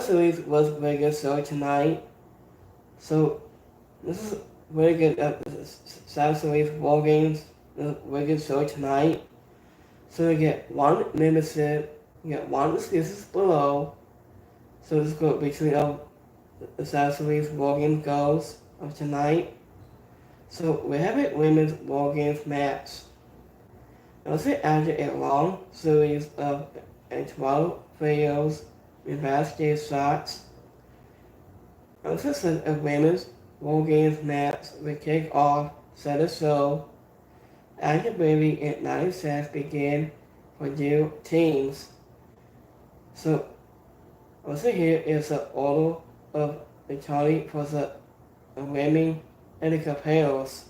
series was very good show tonight. So this is very good series War Games. This is very good show tonight. So you get one membership, you get one exclusive below. So this is going to be between the series War Games goals of tonight. So we have a women's War Games match. Also after a long series of 12 videos with backstage shots, also said a women's War Games match will kick off set the show after Bailey and 96 begin for new teams. So also here is the order of the Charlie for the women and the pairs.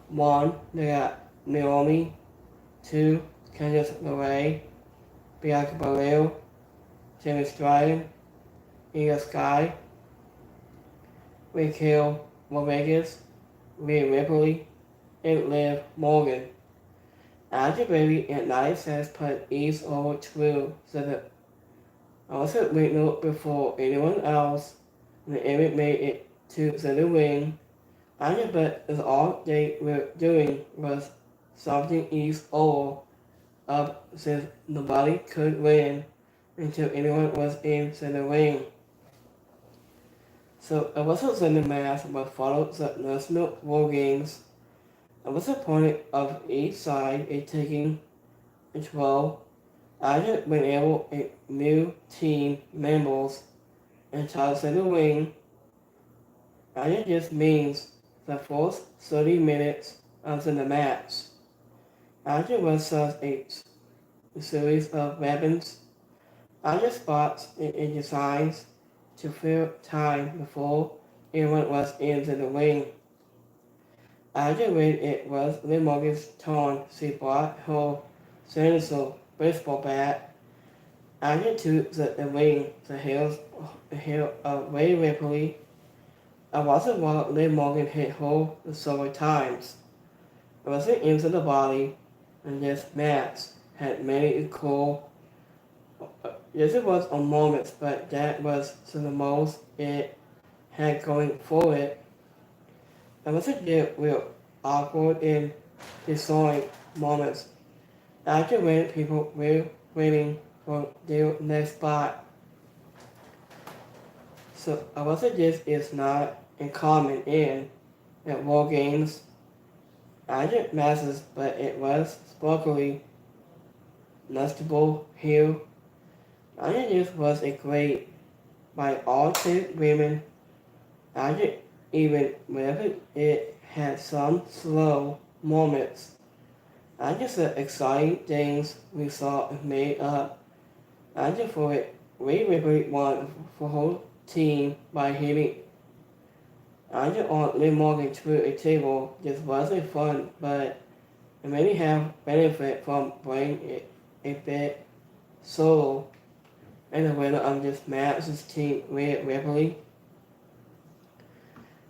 1. They got Naomi. 2. Candice LeRae, Bianca Belair, Jimmy Stratton, Io Sky, Raquel Rodriguez, Rhea Ripley, and Liv Morgan. After Bailey and Nia Jax put ease over through so that also went before anyone else, and Eric made it to the ring. After but is all they were doing was something ease over up since nobody could win until anyone was in the ring. So it was also the match but followed the National War Games. It was the point of each side in taking control after whenever a new team members enter the ring. And this means the first 30 minutes of the match. After was such a series of weapons, other spots and designs to fill time before anyone was in the ring. After when it was Liv Morgan's turn, she brought her signature baseball bat after to the ring, the heel of Rhea Ripley. It wasn't while Liv Morgan hit her several times. It wasn't into the body, and this match had many cool. Yes, it was on moments, but that was the most it had going for it. It wasn't get real awkward and disarming moments. After when people were waiting for their next spot. So I wasn't this is not uncommon in at War Games. I did matches, but it was sparkly, noticeable here. I think this was a great by all two women. I did even whenever it had some slow moments. I just the exciting things we saw made up. I just for it, Rhea Ripley won for her team by hitting I just on Liv Morgan through a table. This wasn't fun, but it many have benefit from bringing it a bit solo. And the winner of this match is Team Rhea Ripley.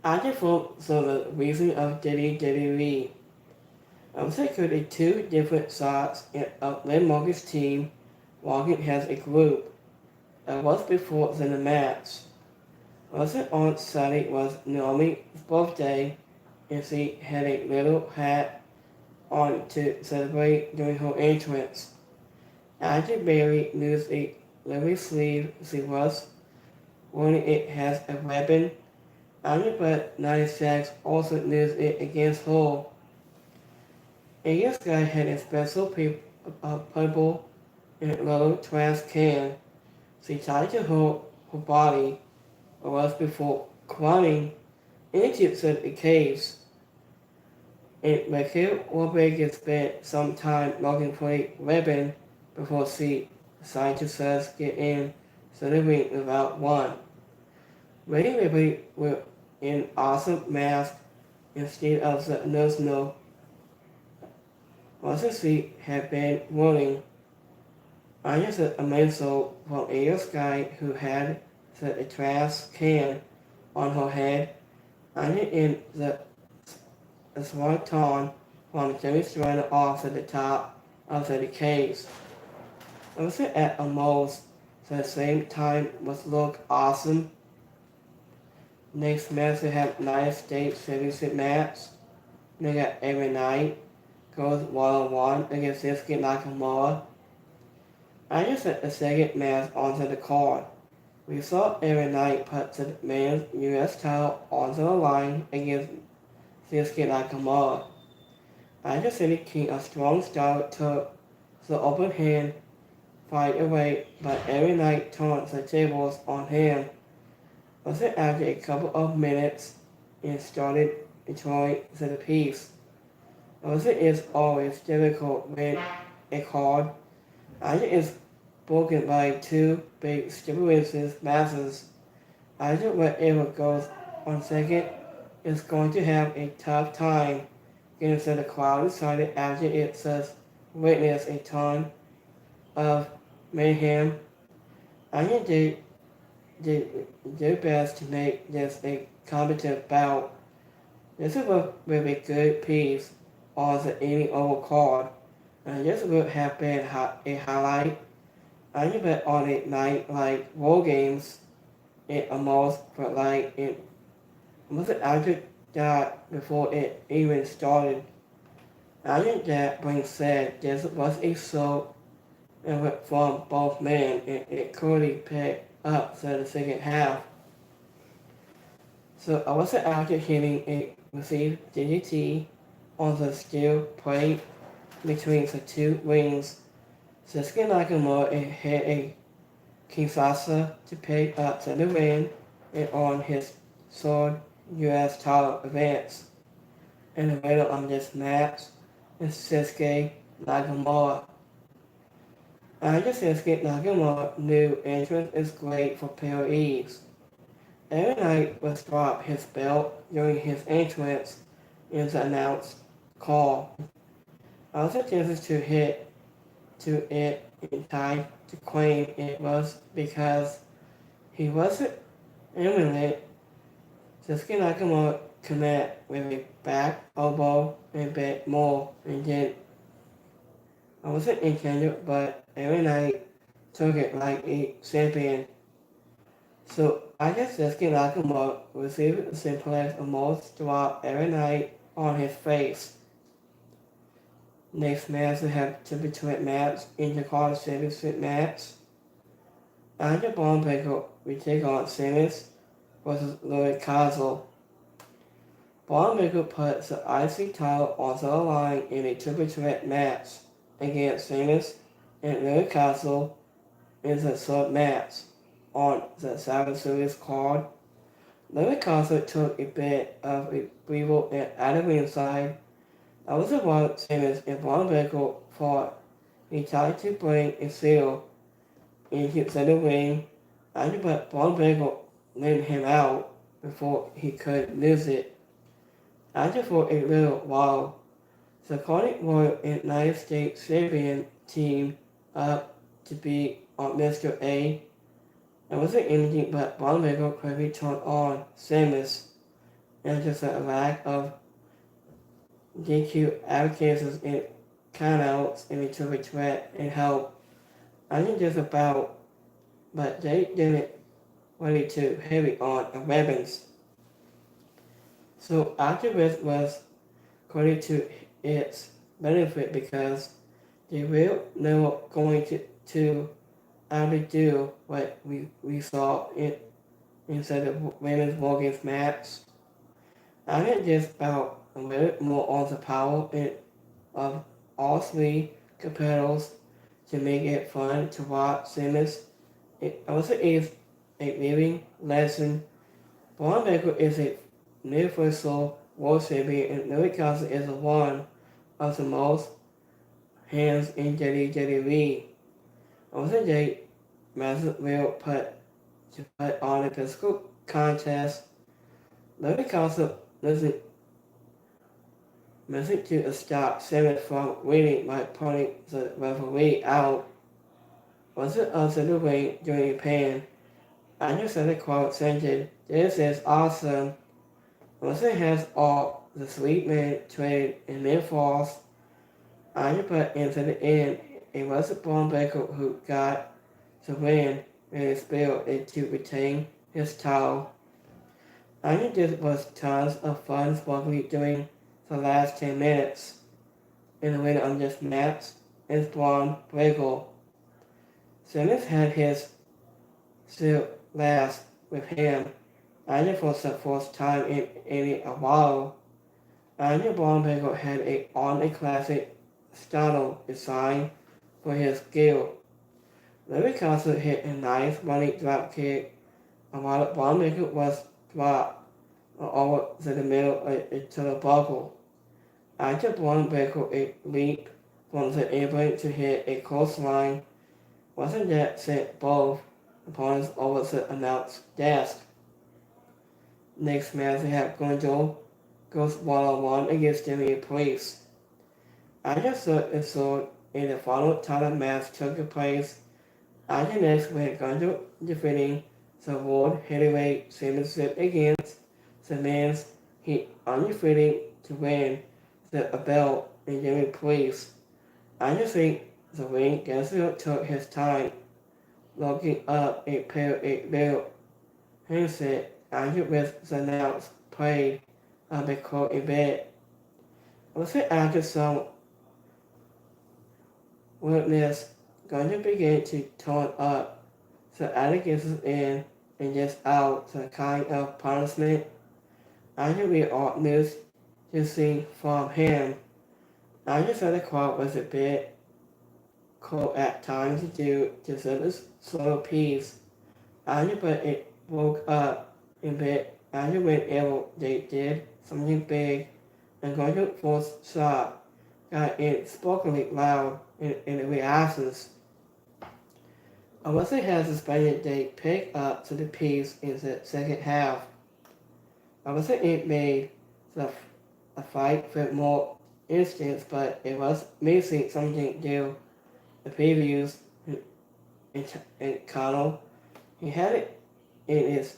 I just thought so the reason of WWE. I'm secret the two different shots of Liv Morgan's team walking as a group. It was before the match. Also on Saturday was Naomi's birthday, and she had a little hat on to celebrate during her entrance. After Bailey used a living sleeve, she was wearing it as a weapon. After but 96 also used it against her. This guy had a special purple and little trash can. She tied to her body was before climbing into the caves. And Raquel Rodriguez spent some time looking for a weapon before she decided to just get in the ring without one. Rhea Ripley with an awesome mask instead of the national also she had been wearing. I just a man from a guy who had a trash can on her head, and in the swanton from Jimmy Stratton off at the top of the case. I was at almost so the same time was look awesome. Next match we have United States Championship match. They got every night goes 1-on-1 against Shinsuke Nakamura. I just set the second match onto the card. We saw every night put the men's US title onto the line against Shinsuke Nakamura. I just said it came a strong start to the open hand fight away, but every night turned the tables on him. Was it after a couple of minutes and started enjoying the piece? Was it is always difficult when a card either is broken by two big stipulations masses. Either whatever goes on second is going to have a tough time getting to the crowd excited after it says witness a ton of mayhem. I think they did their best to make this a competitive bout. This is a really good piece on the any over card, and this would have been a highlight. I bet on a night like War Games, it almost felt like it wasn't after that before it even started. I think that being said, this was a show from both men, and it clearly picked up to the second half. So I was after hitting a received DDT on the steel plate between the two rings. Shinsuke Nakamura hit a Kinshasa to pick up the win and on his third US title advance. And the winner on this match is Shinsuke Nakamura. After Shinsuke Nakamura new entrance is great for POEs. Every night was drop his belt during his entrance in the announced call. Also chances to hit to it in time to claim it was because he wasn't imminent. Shinsuke Nakamura connect with a back elbow and bit more and then I wasn't intended but every night took it like a champion. So I guess Shinsuke Nakamura received the simplest and most drop every night on his face. Next match we have Championship match, Intercontinental Championship match. After Braun Breaker we take on Sheamus versus Louis Castle. Braun Breaker puts the IC title onto the line in a Championship match against Sheamus and Louis Castle in the third match on the Survivor Series card. Louis Castle took a bit of a breather at the ringside. I was about Sheamus and Braun Breaker fought. He tried to bring a seal into the ring, but Braun Breaker laid him out before he could lose it. After for a little while, the Cardiff Royal United States Champion team up to beat on Mr. A. It wasn't anything but Braun Breaker quickly turned on Sheamus and just a lack of DQ advocates and countouts in a triple threat and help. I think just about, but they didn't really too heavy on weapons. So after this was according to its benefit because they were never going to outdo what we saw inside the women's War Games match. I think just about a little more on the power of all three competitors to make it fun to watch Sheamus. It also is a living lesson. Braun Breaker is a universal world champion and Louis Castle is one of the most hands in WWE. Also, they will put on a physical contest. Louis Castle doesn't to stop Sheamus from winning by pointing the referee out. Was it also the ring during the pan? I just said the quote scented, "This is awesome." Wilson has all the sweet men traded in mid-falls. I put into the end, it was Braun Breaker who got the win. in his build and to retain his title. I knew this was tons of fun especially during the last 10 minutes. In the winner on this match is Braun Breaker. Simmons had his still last with him. I knew for the first time in a while. I knew Braun Breaker had on a classic style design for his skill. Larry Castle hit a nice running drop kick, and while Braun Breaker was dropped over to the middle into the buckle. After Braun Breaker a leap from the apron to hit a clothesline, wasn't that sent both opponents over the announce desk. Next match we have Gonjo goes one-on-one against Jimmy Priest. After third episode in the final title match took place, after next we had Gonjo defeating the World Heavyweight Championship against the men's Heat undefeated to win the belt in Jimmy Priest. I just think the ring Gansfield took his time looking up a pair of belt handset after with the announce played a bit close a bit. Also after some witness going to begin to turn up the allegations in and just out the kind of punishment after we all news to see from him. I just thought the crowd was a bit cold at times due to some slow piece. But it woke up a bit after whenever they did something big and going to force shot got unspokenly loud in the reactions. Unless it has suspended they pick up to the piece in the second half. Unless it made the fight fit more instance, but it was missing something new. The previews in Connell, he had it in his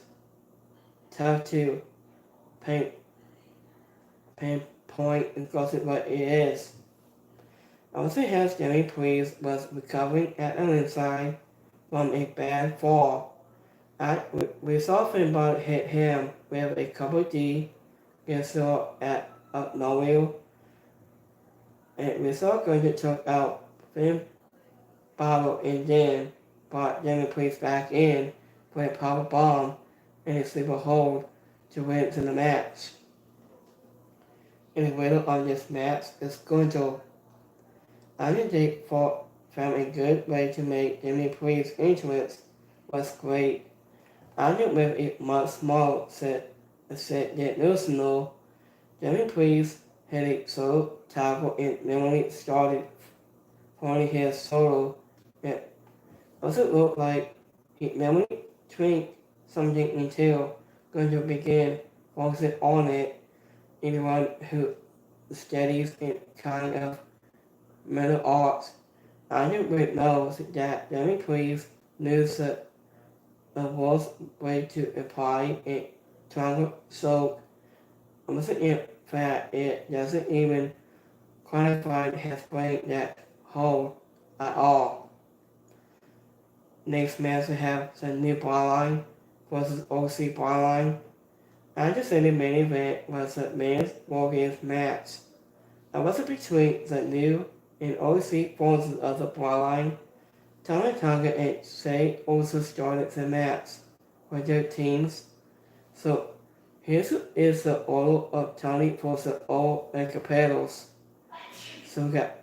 tough to pinpoint exactly what it is. Also has Jimmy Priest was recovering at the inside from a bad fall. We saw Finbot hit him with a couple D Gensel at up nowhere, and we saw Gunter took out Finn Bottle and then brought Jimmy Priest back in for a power bomb and a sleeper hold to win to the match. In the winner of this match is Gunter. Undertaker found a good way to make Jimmy Priest's entrance was great. Under with a much smaller set than Arsenal, Jimmy Priest had a solo tackle and normally started pointing his solo. It also looked like he normally tweaked something until Gunter began focusing on it. Anyone who studies in kind of metal arts, Under knows that Jimmy Priest knows the worst way to apply a triangle soak. In fact, it doesn't even qualify his playing that hole at all. Next match we have the new Bloodline versus OC Bloodline. I just said the main event was the men's War Games match. It was between the new and OC forces of the Bloodline. Tommy Tonga and Say also started the match with their teams. So here is the order of Tony for the All Incapables. So we got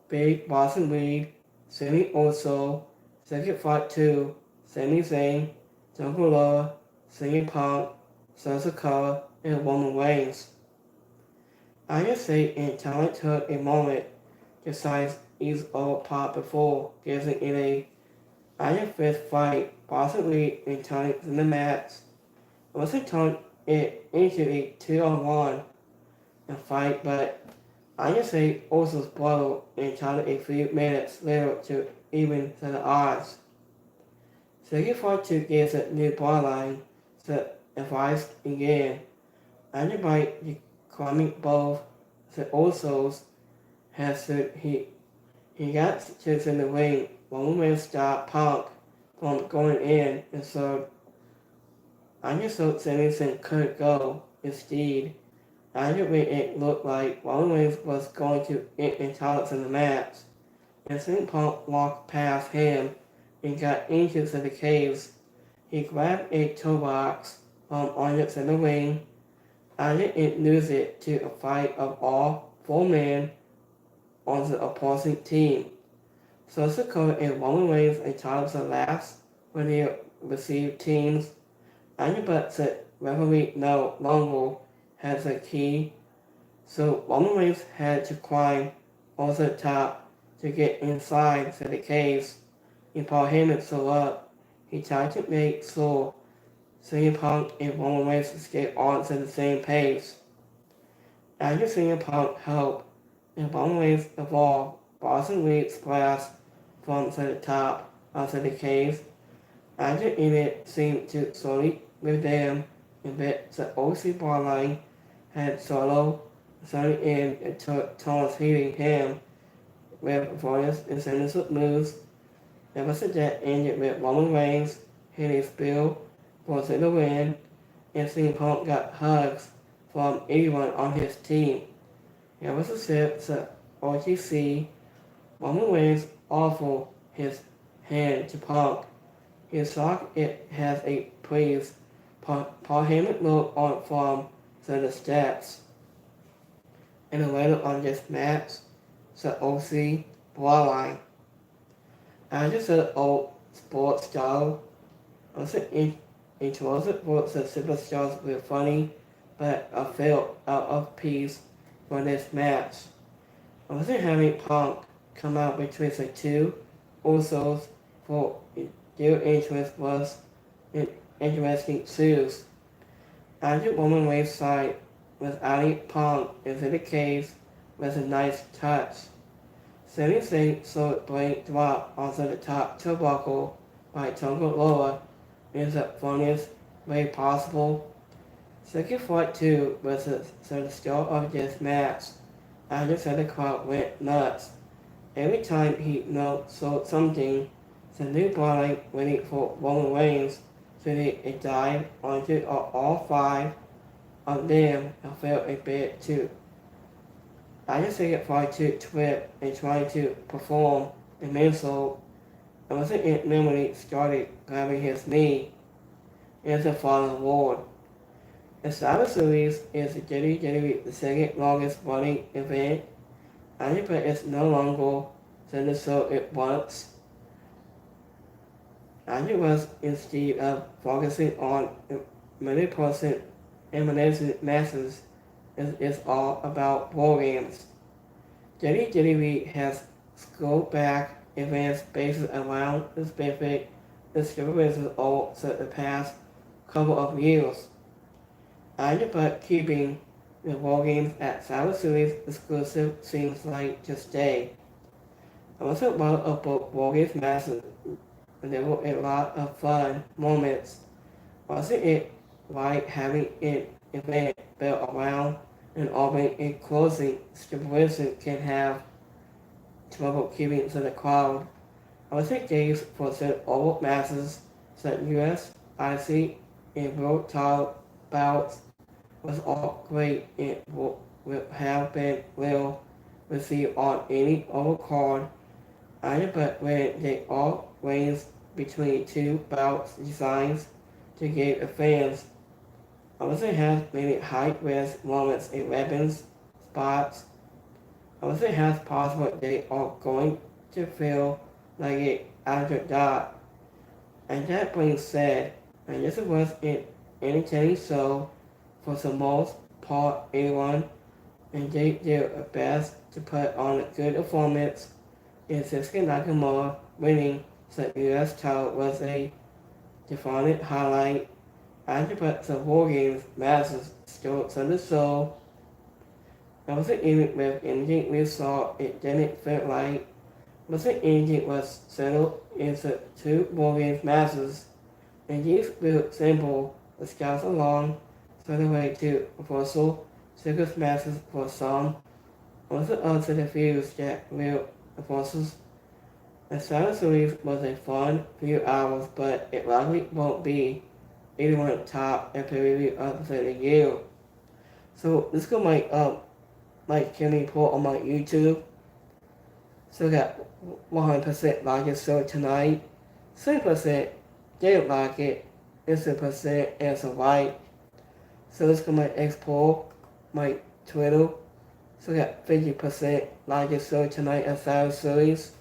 Big Boston Reed, Sammy Oso, Second Fight 2, Sami Zayn, Jungle Lover, Singing Punk, Salsa Color, and Roman Reigns. I just say and Tony took a moment to size each old pop before giving it a Iron Fist fight, Boston Reed and Tony in the match. It wasn't turned it into a 2-on-1 fight, but I just say Oso's brother and Tony a few minutes later to even the odds. Second Fight 2 gives a new bloodline the advice again. And by climbing both the Usos has said he got to the ring. Roman Reigns stopped Punk from going in, and so I just thought Sami Zayn could go. Instead, I just made it look like Roman Reigns was going to end intolerance in the match, and CM Punk walked past him and got into the caves. He grabbed a toolbox from under the ring. I didn't lose it to a fight of all four men on the opposing team. So Dakota and Roman Reigns entitled the last when they received teams. I but the referee no longer has a key, so Roman Reigns had to climb over the top to get inside the caves. And Paul Heyman stood up. He tried to make sure CM Punk and Roman Reigns escaped onto the same pace. After CM Punk helped, and Roman Reigns evolved, Boston Reed splashed from the top of the caves. After it seemed to slowly with them, and that the OC line had solo started in and Thomas hitting him with various incentive moves. There was a that ended with Roman Reigns hitting Spill for the win, and CM Punk got hugs from everyone on his team. There was a set the OTC. Roman Reigns offered his hand to Punk. His sock it has a please. Paul Heyman looked on from the steps. And later on this match, the OC bloodline. I just said old sports style. I was interested for the superstars were funny, but I felt out of peace for this match. I wasn't having Punk come out between the two Usos for their interest was in interesting suits. After Roman Reigns' side with Ali Punk into the cave was a nice touch. Sami Zayn saw the blade drop onto the top turnbuckle by Tonga Loa in the funniest way possible. Second fight 2 was the start of this match. After the crowd went nuts. Every time he saw something, the new bloodline waiting for Roman Reigns to make a dive onto all 5 of them and felt a bit too. I just think it tried to trip and tried to perform a moonsault. I wasn't it normally started grabbing his knee as a final award. The Survivor Series is the WWE the second longest running event. I think that it's no longer than the show it once. I was instead of focusing on many person emanation masses is all about war games. WWE has scaled back advanced bases around the specific discoveries over the past couple of years. But keeping the war games at Survivor Series exclusive seems like to stay. I wasn't one of both war games matches, and there were a lot of fun moments. Wasn't it like having an event built around an opening and closing stipulation can have trouble keeping to the crowd? I was engaged for the oval matches, the US, IC, and World title bouts was all great and will have been well received on any overcard. But when they all ranged between 2 bouts designs to give the fans, also has many high-risk moments in weapons spots. Also has possible they are going to feel like it after that. And that being said, and this was an entertaining show for the most part anyone, and they did their best to put on a good performance. And Shinsuke Nakamura winning the US title was a defining highlight. But the War Games matches still on the show. I wasn't even with anything we saw, it didn't feel like wasn't anything was settled into 2 War Games matches, and these feel simple, the scouts along, so the way to reversal, circus matches for some, also the views that real reversals The Summer Series was a fun few hours, but it likely won't be anyone at top and pay-per-view episode of the year. So this is my Kenny report on my YouTube. So I got 100% like it so tonight, 7% didn't like it, and 7% answer right. So let's go my X poll, my Twitter. So I got 50% like it so tonight at Summer Series,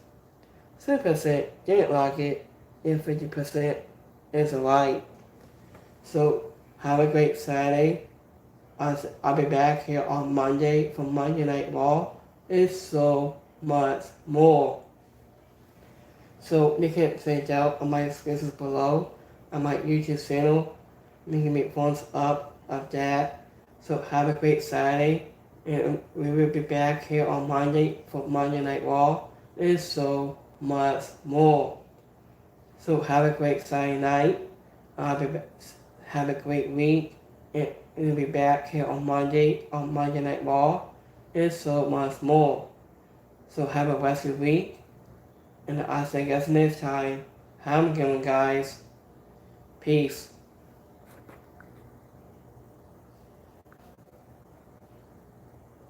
7% didn't like it, and 50% answer right. So have a great Saturday. I'll be back here on Monday for Monday Night Raw. It's so much more. So you can check out on my descriptions below on my YouTube channel. You can make thumbs up of that. So have a great Saturday. And we will be back here on Monday for Monday Night Raw. It's so much more. So have a great Saturday night. Have a great week. And we'll be back here on Monday Night Raw. It's so much more. So have a blessed week. And I'll see you guys next time. Have a good one, guys. Peace.